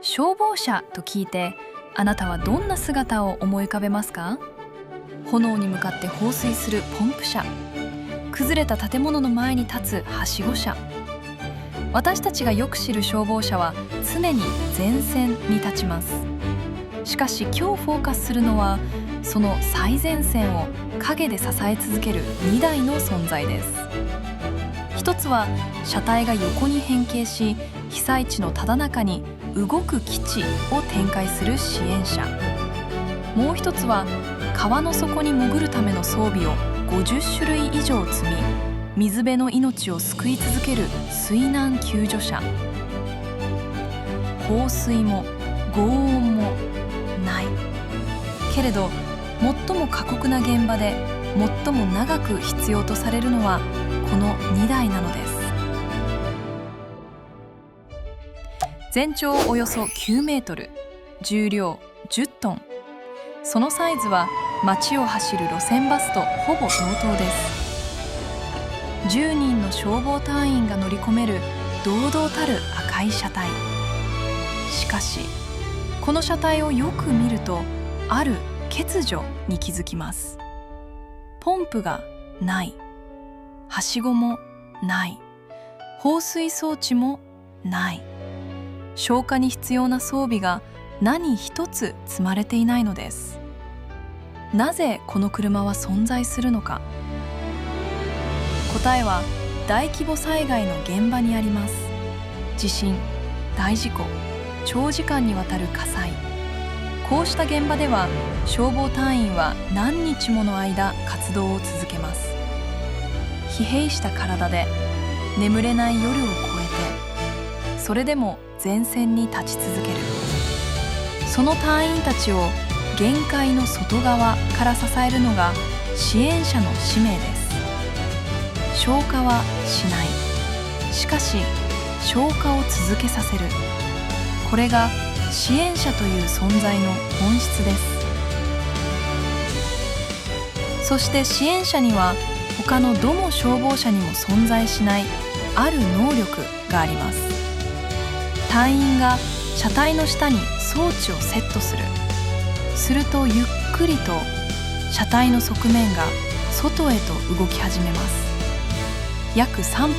消防車と聞いて、あなたはどんな姿を思い浮かべますか？炎に向かって放水するポンプ車、崩れた建物の前に立つはしご車。私たちがよく知る消防車は常に前線に立ちます。しかし今日フォーカスするのは、その最前線を陰で支え続ける2台の存在です。一つは車体が横に変形し、被災地のただ中に動く基地を展開する支援車。もう一つは川の底に潜るための装備を50種類以上積み、水辺の命を救い続ける水難救助車。放水も轟音もないけれど、最も過酷な現場で最も長く必要とされるのはこの2台なのです。全長およそ9メートル、重量10トン。そのサイズは街を走る路線バスとほぼ同等です。10人の消防隊員が乗り込める堂々たる赤い車体。しかしこの車体をよく見ると、ある欠如に気づきます。ポンプがない、はしごもない、放水装置もない。消火に必要な装備が何一つ積まれていないのです。なぜこの車は存在するのか。答えは大規模災害の現場にあります。地震、大事故、長時間にわたる火災。こうした現場では消防隊員は何日もの間活動を続けます。疲弊した体で眠れない夜を越えて、それでも前線に立ち続ける。その隊員たちを限界の外側から支えるのが支援者の使命です。消火はしない。しかし消火を続けさせる。これが支援者という存在の本質です。そして支援者には他のどの消防車にも存在しないある能力があります。隊員が車体の下に装置をセットする。するとゆっくりと車体の側面が外へと動き始めます。約3分、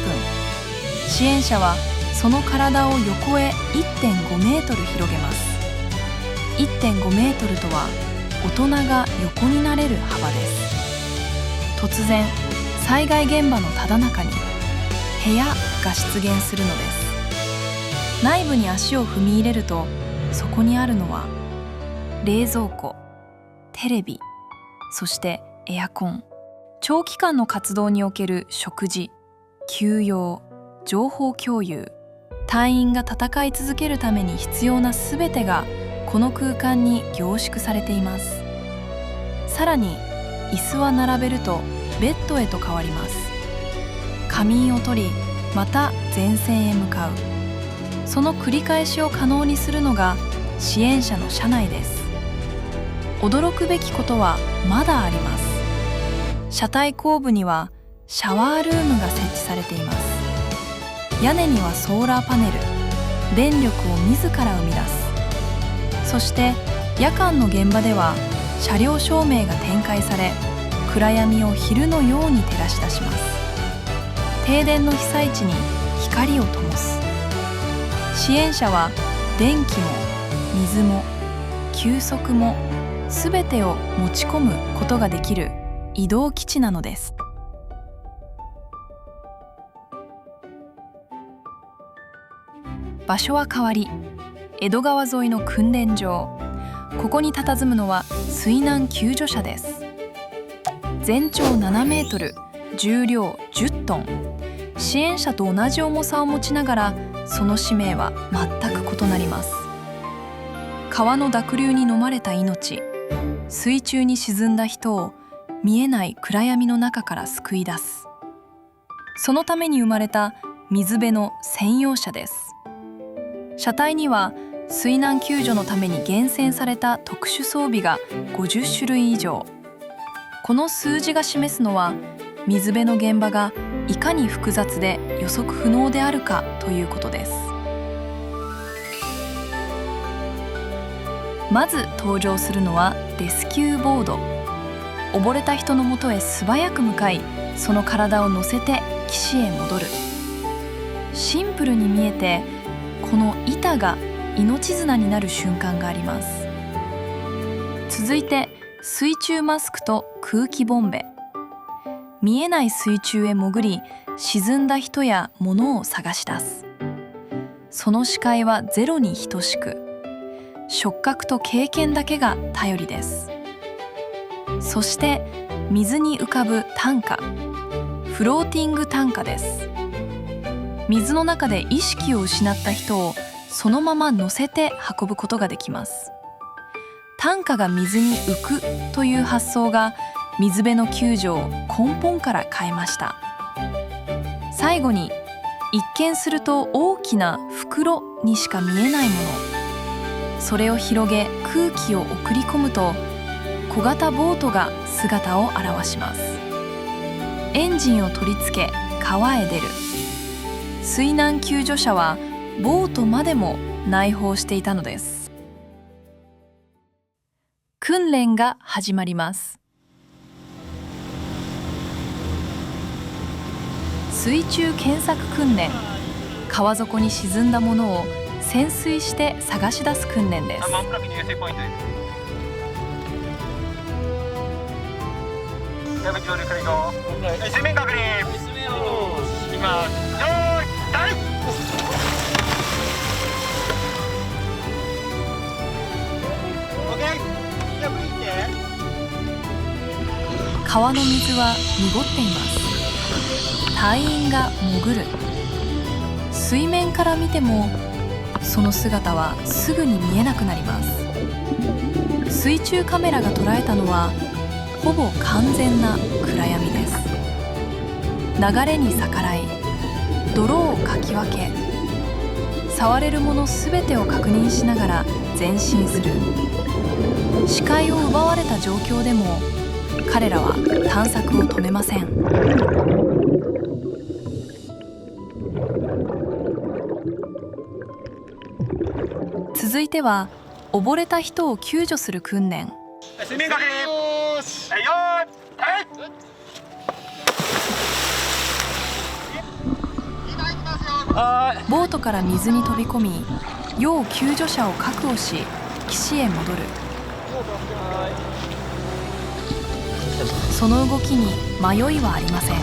支援者はその体を横へ 1.5 メートル広げます。1.5 メートルとは大人が横になれる幅です。突然、災害現場のただ中に部屋が出現するのです。内部に足を踏み入れると、そこにあるのは冷蔵庫、テレビ、そしてエアコン。長期間の活動における食事、休養、情報共有、隊員が戦い続けるために必要なすべてがこの空間に凝縮されています。さらに椅子は並べるとベッドへと変わります。仮眠を取り、また前線へ向かう。その繰り返しを可能にするのが支援者の車内です。驚くべきことはまだあります。車体後部にはシャワールームが設置されています。屋根にはソーラーパネル、電力を自ら生み出す。そして夜間の現場では車両照明が展開され、暗闇を昼のように照らし出します。停電の被災地に光を灯す。支援者は電気も水も休息もすべてを持ち込むことができる移動基地なのです。場所は変わり、江戸川沿いの訓練場。ここに佇むのは水難救助車です。全長7メートル、重量10トン。支援者と同じ重さを持ちながら、その使命は全く異なります。川の濁流に飲まれた命、水中に沈んだ人を見えない暗闇の中から救い出す。そのために生まれた水辺の専用車です。車体には水難救助のために厳選された特殊装備が50種類以上。この数字が示すのは、水辺の現場がいかに複雑で予測不能であるかということです。まず登場するのはレスキューボード。溺れた人のもとへ素早く向かい、その体を乗せて岸へ戻る。シンプルに見えて、この板が命綱になる瞬間があります。続いて水中マスクと空気ボンベ。見えない水中へ潜り、沈んだ人や物を探し出す。その視界はゼロに等しく、触覚と経験だけが頼りです。そして水に浮かぶ担架、フローティング担架です。水の中で意識を失った人をそのまま乗せて運ぶことができます。担架が水に浮くという発想が水辺の救助を根本から変えました。最後に、一見すると大きな袋にしか見えないもの、それを広げ空気を送り込むと、小型ボートが姿を現します。エンジンを取り付け川へ出る。水難救助者はボートまでも内包していたのです。訓練が始まります。水中検索訓練。川底に沈んだものを潜水して探し出す訓練です。まもなく入水ポイントです。矢口上陸から行こう。水面確認。水面をいきます。よーい、ダイ。オッケー。じゃあ吹いて。川の水は濁っています。隊員が潜る。水面から見てもその姿はすぐに見えなくなります。水中カメラが捉えたのはほぼ完全な暗闇です。流れに逆らい、泥をかき分け、触れるものすべてを確認しながら前進する。視界を奪われた状況でも彼らは探索を止めません。続いては溺れた人を救助する訓練。水面確認。よーい、はい。ボートから水に飛び込み、要救助者を確保し岸へ戻る。その動きに迷いはありません。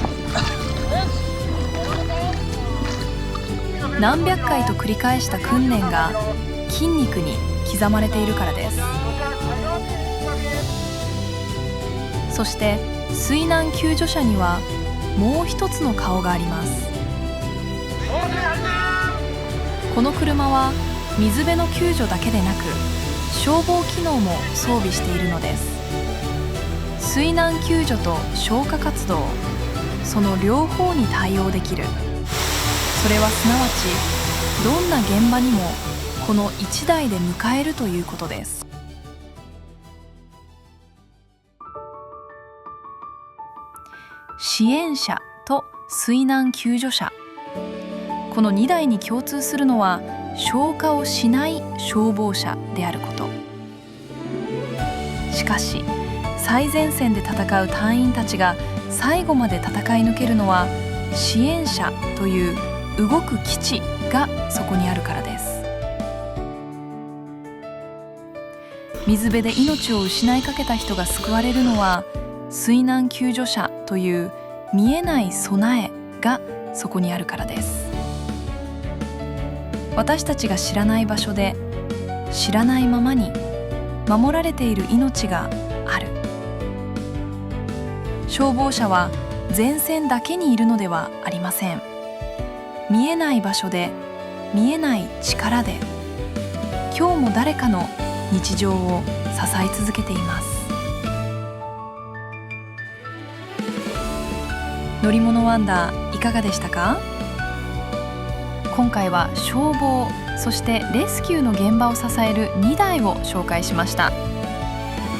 何百回と繰り返した訓練が筋肉に刻まれているからです。そして水難救助者にはもう一つの顔があります。この車は水辺の救助だけでなく消防機能も装備しているのです。水難救助と消火活動、その両方に対応できる。それはすなわちどんな現場にもこの1台で迎えるということです。支援者と水難救助者、この2台に共通するのは消火をしない消防車であること。しかし最前線で戦う隊員たちが最後まで戦い抜けるのは支援者という動く基地がそこにあるからです。水辺で命を失いかけた人が救われるのは水難救助者という見えない備えがそこにあるからです。私たちが知らない場所で知らないままに守られている命がある。消防車は前線だけにいるのではありません。見えない場所で見えない力で今日も誰かの日常を支え続けています。乗り物ワンダーいかがでしたか？今回は消防、そしてレスキューの現場を支える2台を紹介しました。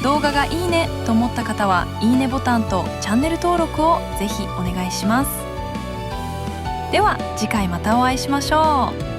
動画がいいねと思った方はいいねボタンとチャンネル登録をぜひお願いします。では次回またお会いしましょう。